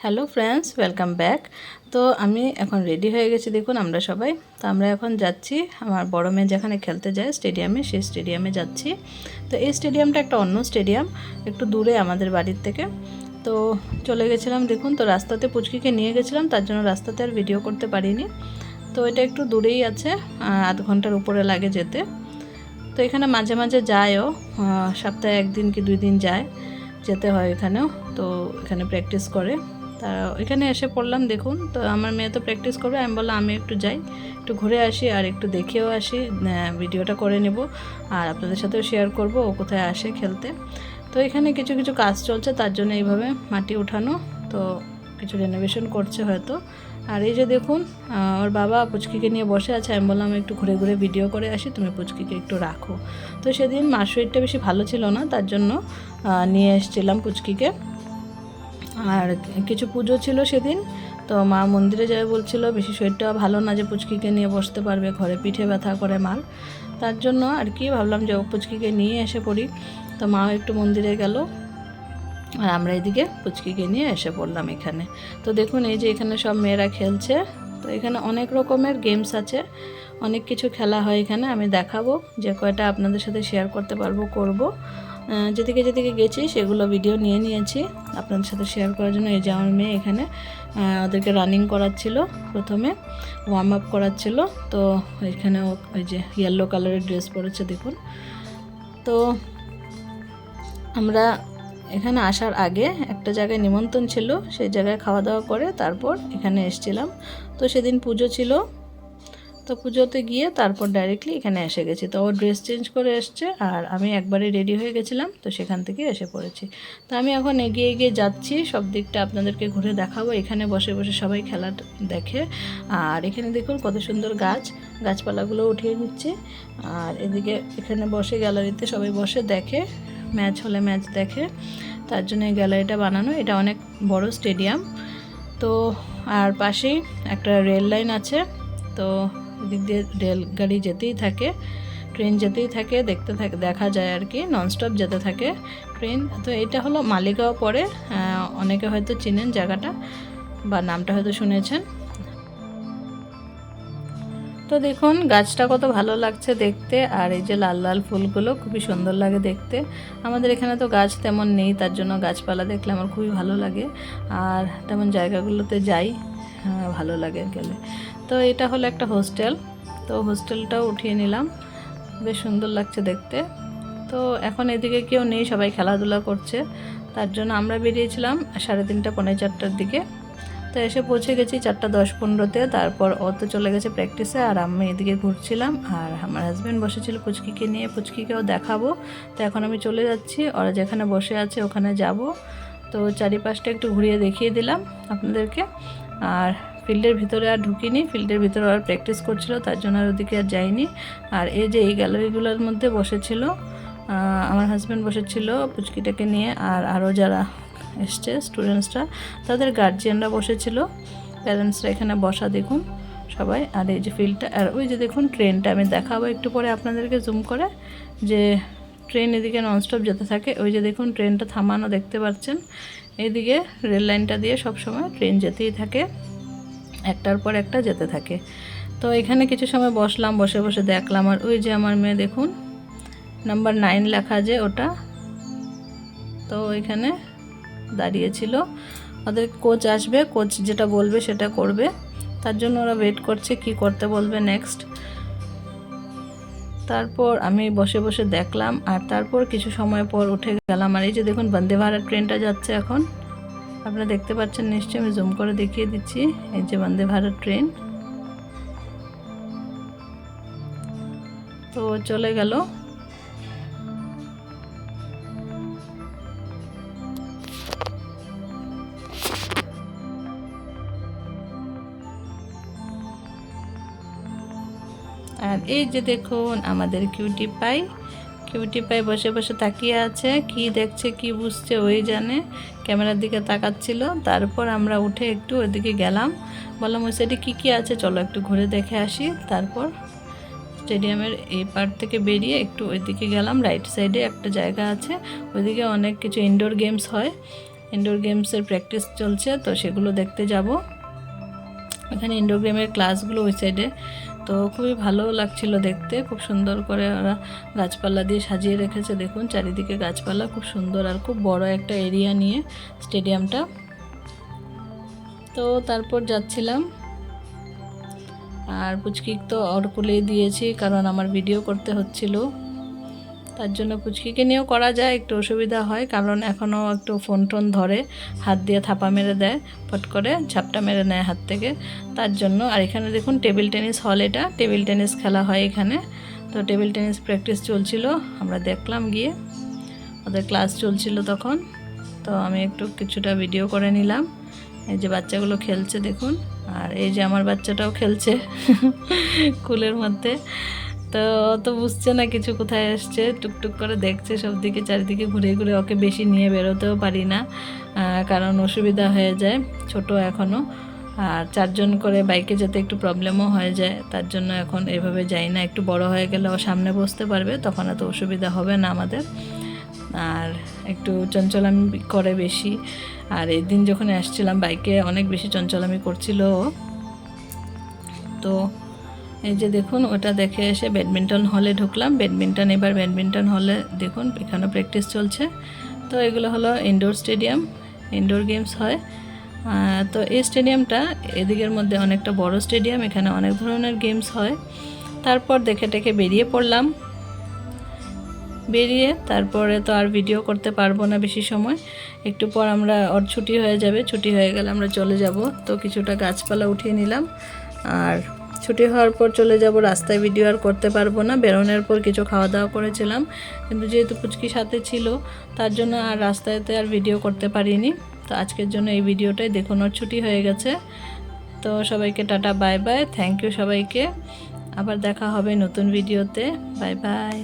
Hello friends, welcome back. তো আমি এখন রেডি হয়ে গেছি, দেখুন আমরা সবাই। তো আমরা এখন যাচ্ছি আমার বড় মেয়ে যেখানে খেলতে যায় স্টেডিয়ামে, সেই স্টেডিয়ামে যাচ্ছি। তো এই স্টেডিয়ামটা একটা অন্য স্টেডিয়াম, একটু দূরে আমাদের বাড়ির থেকে। তো চলে গেছিলাম, দেখুন। তো রাস্তাতে পুচকিকে নিয়ে গেছিলাম, তার জন্য রাস্তাতে আর ভিডিও করতে পারিনি। তো এটা একটু দূরেই আছে, আধ ঘন্টার উপরে লাগে যেতে। তো এখানে মাঝে মাঝে যায়ও, সপ্তাহে একদিন কি 2 দিন যায়, যেতে হয় এখানেও। তো এখানে প্র্যাকটিস করে। তা এখানে এসে পড়লাম, দেখুন। তো আমার মেয়ে তো প্র্যাকটিস করবে, আমি বললাম আমি একটু যাই, একটু ঘুরে আসি আর একটু দেখেও আসি, ভিডিওটা করে নেব আর আপনাদের সাথেও শেয়ার করব ও কোথায় আসে খেলতে। তো এখানে কিছু কিছু কাজ চলছে, তার জন্য এইভাবে মাটি উঠানো, তো কিছু রেনোভেশন করছে হয়তো। আর এই যে দেখুন, ওর বাবা পুচকিকে নিয়ে বসে আছে। আমি বললাম একটু ঘুরে ঘুরে ভিডিও করে আসি, তুমি পুচকিকে একটু রাখো। তো সেদিন মার শরীরটা বেশি ভালো ছিল না, তার জন্য নিয়ে এসেছিলাম পুচকিকে। আর কিছু পুজো ছিল সেদিন, তো মা মন্দিরে যাবে বলছিল, বেশি শরীরটা ভালো না যে পুচকিকে নিয়ে বসতে পারবে, ঘরে পিঠে ব্যথা করে মার। তার জন্য আর কি ভাবলাম যে ও পুচকিকে নিয়ে এসে পড়ি। তো মাও একটু মন্দিরে গেল আর আমরা এদিকে পুচকিকে নিয়ে এসে পড়লাম এখানে। তো দেখুন, এই যে এখানে সব মেয়েরা খেলছে। তো এখানে অনেক রকমের গেমস আছে, অনেক কিছু খেলা হয় এখানে। আমি দেখাবো, যে কয়টা আপনাদের সাথে শেয়ার করতে পারবো করব। যেদিকে যেদিকে গেছি সেগুলো ভিডিও নিয়ে নিয়েছি আপনাদের সাথে শেয়ার করার জন্য। এই যে আমার মেয়ে এখানে ওদেরকে রানিং করাচ্ছিল, প্রথমে ওয়ার্ম আপ করাচ্ছিল। তো এখানে ওই যে ইয়েলো কালারের ড্রেস পরেছে, দেখুন। তো আমরা এখানে আসার আগে একটা জায়গায় নিমন্ত্রণ ছিল, সেই জায়গায় খাওয়া দাওয়া করে তারপর এখানে এসেছিলাম। তো সেদিন পুজো ছিল, তো পুজোতে গিয়ে তারপর ডাইরেক্টলি এখানে এসে গেছি। তো ও ড্রেস চেঞ্জ করে এসছে আর আমি একবারে রেডি হয়ে গেছিলাম, তো সেখান থেকে এসে পড়েছি। তো আমি এখন এগিয়ে এগিয়ে যাচ্ছি, সব দিকটা আপনাদেরকে ঘুরে দেখাবো। এখানে বসে বসে সবাই খেলা দেখে। আর এখানে দেখুন কত সুন্দর গাছপালাগুলো উঠিয়ে নিচ্ছে। আর এদিকে এখানে বসে গ্যালারিতে সবাই বসে দেখে, ম্যাচ হলে ম্যাচ দেখে, তার জন্য এই গ্যালারিটা বানানো। এটা অনেক বড় স্টেডিয়াম। তো আর পাশেই একটা রেল লাইন আছে, তো এদিক দিয়ে রেলগাড়ি যেতেই থাকে, ট্রেন যেতেই থাকে, দেখা যায় আর কি, ননস্টপ যেতে থাকে ট্রেন। তো এটা হলো মালিগাঁও পড়ে, অনেকে হয়তো চিনেন জায়গাটা বা নামটা হয়তো শুনেছেন। তো দেখুন গাছটা কত ভালো লাগছে দেখতে, আর এই যে লাল লাল ফুলগুলো খুবই সুন্দর লাগে দেখতে। আমাদের এখানে তো গাছ তেমন নেই, তার জন্য গাছপালা দেখলে আমার খুবই ভালো লাগে, আর তেমন জায়গাগুলোতে যাই, ভালো লাগে গেলে। তো এটা হলো একটা হোস্টেল, তো হোস্টেলটাও উঠিয়ে নিলাম, বেশ সুন্দর লাগছে দেখতে। তো এখন এদিকে কেউ নেই, সবাই খেলাধুলা করছে, তার জন্য আমরা বেরিয়েছিলাম 3:30 পৌনে 4টার দিকে। তো এসে পৌঁছে গেছি 4:10-15-তে। তারপর ও তো চলে গেছে প্র্যাকটিসে, আর আমি এদিকে ঘুরছিলাম, আর আমার হাজব্যান্ড বসেছিল পুচকিকে নিয়ে, পুচকিকেও দেখাবো। তো এখন আমি চলে যাচ্ছি, ওরা যেখানে বসে আছে ওখানে যাব। তো চারিপাশটা একটু ঘুরিয়ে দেখিয়ে দিলাম আপনাদেরকে। আর ফিল্ডের ভিতরে আর ঢুকিনি, ফিল্ডের ভিতরে আর প্র্যাকটিস করছিল, তার জন্য আর ওদিকে আর যাইনি। আর এই যে এই গ্যালারিগুলোর মধ্যে বসেছিল আমার হাজব্যান্ড, বসেছিল পুচকিটাকে নিয়ে, আর আরও যারা এসছে স্টুডেন্টসরা, তাদের গার্জিয়ানরা বসেছিল, প্যারেন্টসরা এখানে বসা, দেখুন সবাই। আর এই যে ফিল্ডটা, আর ওই যে দেখুন ট্রেনটা, আমি দেখাবো একটু পরে আপনাদেরকে জুম করে, যে ট্রেন এদিকে ননস্টপ যেতে থাকে। ওই যে দেখুন ট্রেনটা থামানো দেখতে পাচ্ছেন, এইদিকে রেল লাইনটা দিয়ে সব সময় ট্রেন যেতেই থাকে, একটার পর একটা যেতে থাকে। তো এখানে কিছু সময় বসলাম, বসে বসে দেখলাম। আর ওই যে আমার মেয়ে দেখুন, নাম্বার 9 লেখা যে ওটা, তো এখানে দাঁড়িয়েছিল। ওদের কোচ আসবে, কোচ যেটা বলবে সেটা করবে, তার জন্য ওরা ওয়েট করছে কি করতে বলবে নেক্সট। তারপর আমি বসে বসে দেখলাম, আর তারপর কিছু সময় পর উঠে গেলাম। আর এই যে দেখুন বন্দে ভারত ট্রেনটা যাচ্ছে এখন, আপনারা দেখতে পাচ্ছেন নিশ্চয়ই, আমি জুম করে দেখিয়ে দিচ্ছি। এই যে বন্দে ভারত ট্রেন, তো চলে গেল। আর এই যে দেখুন আমাদের কিউটি পাই বসে বসে তাকিয়ে আছে, কি দেখছে কি বুঝছে ওই জানে, ক্যামেরার দিকে তাকাচ্ছিল। তারপর আমরা উঠে একটু ওইদিকে গেলাম, বললাম ওই সাইডে কী আছে, চলো একটু ঘুরে দেখে আসি। তারপর স্টেডিয়ামের এই পার্ট থেকে বেরিয়ে একটু ওইদিকে গেলাম, রাইট সাইডে একটা জায়গা আছে, ওইদিকে অনেক কিছু ইনডোর গেমস হয়। ইনডোর গেমসের প্র্যাকটিস চলছে, তো সেগুলো দেখতে যাব। এখানে ইনডোর গেমের ক্লাসগুলো ওই সাইডে, তো খুবই ভালো লাগছিল দেখতে। খুব সুন্দর করে ওরা গাছপালা দিয়ে সাজিয়ে রেখেছে, দেখুন চারিদিকে গাছপালা খুব সুন্দর, আর খুব বড় একটা এরিয়া নিয়ে স্টেডিয়ামটা। তো তারপর যাচ্ছিলাম, আর পুচকি তো ওর কোলেই দিয়েছি, কারণ আমার ভিডিও করতে হচ্ছিল, তার জন্য পুচকিকে নিয়েও করা যায়, একটু অসুবিধা হয়, কারণ এখনও একটু ফোন টোন ধরে, হাত দিয়ে থাপা মেরে দেয়, ফট করে ঝাপটা মেরে নেয় হাত থেকে, তার জন্য। আর এখানে দেখুন টেবিল টেনিস হল, এটা টেবিল টেনিস খেলা হয় এখানে। তো টেবিল টেনিস প্র্যাকটিস চলছিল, আমরা দেখলাম গিয়ে, ওদের ক্লাস চলছিল তখন। তো আমি একটু কিছুটা ভিডিও করে নিলাম। এই যে বাচ্চাগুলো খেলছে দেখুন, আর এই যে আমার বাচ্চাটাও খেলছে কুলের মধ্যে। তো বুঝছে না কিছু, কোথায় আসছে, টুকটুক করে দেখছে সব দিকে, চারিদিকে ঘুরে ঘুরে। ওকে বেশি নিয়ে বেরোতেও পারি না, কারণ অসুবিধা হয়ে যায়, ছোট এখনও। আর 4 জন করে বাইকে যেতে একটু প্রবলেমও হয়ে যায়, তার জন্য এখন এভাবে যাই না। একটু বড় হয়ে গেলে ও সামনে বসতে পারবে, তখন এত অসুবিধা হবে না আমাদের। আর একটু চঞ্চলামি করে বেশি, আর এই দিন যখন আসছিলাম বাইকে অনেক বেশি চঞ্চলামি করছিল ও। তো এই যে দেখুন, ওটা দেখে এসে ব্যাডমিন্টন হলে ঢুকলাম। এবার ব্যাডমিন্টন হলে দেখুন এখানে প্র্যাকটিস চলছে। তো এগুলো হলো ইনডোর স্টেডিয়াম, ইনডোর গেমস হয়। তো এই স্টেডিয়ামটা এদিকের মধ্যে অনেকটা বড় স্টেডিয়াম, এখানে অনেক ধরনের গেমস হয়। তারপর দেখে টেকে বেরিয়ে পড়লাম। তারপরে তো আর ভিডিও করতে পারবো না বেশি সময়, একটু পর আমরা ওর ছুটি হয়ে যাবে, ছুটি হয়ে গেলে আমরা চলে যাব। তো কিছুটা গাছপালা উঠিয়ে নিলাম, আর ছুটি হওয়ার পর চলে যাব। রাস্তায় ভিডিও আর করতে পারবো না, বেরোনোর পর কিছু খাওয়া দাওয়া করেছিলাম, কিন্তু যেহেতু পুচকি সাথে ছিল তার জন্য আর রাস্তাতে আর ভিডিও করতে পারিনি। তো আজকের জন্য এই ভিডিওটাই দেখুন, ওর ছুটি হয়ে গেছে। তো সবাইকে টাটা, বাই বাই, থ্যাংক ইউ সবাইকে। আবার দেখা হবে নতুন ভিডিওতে, বাই বাই।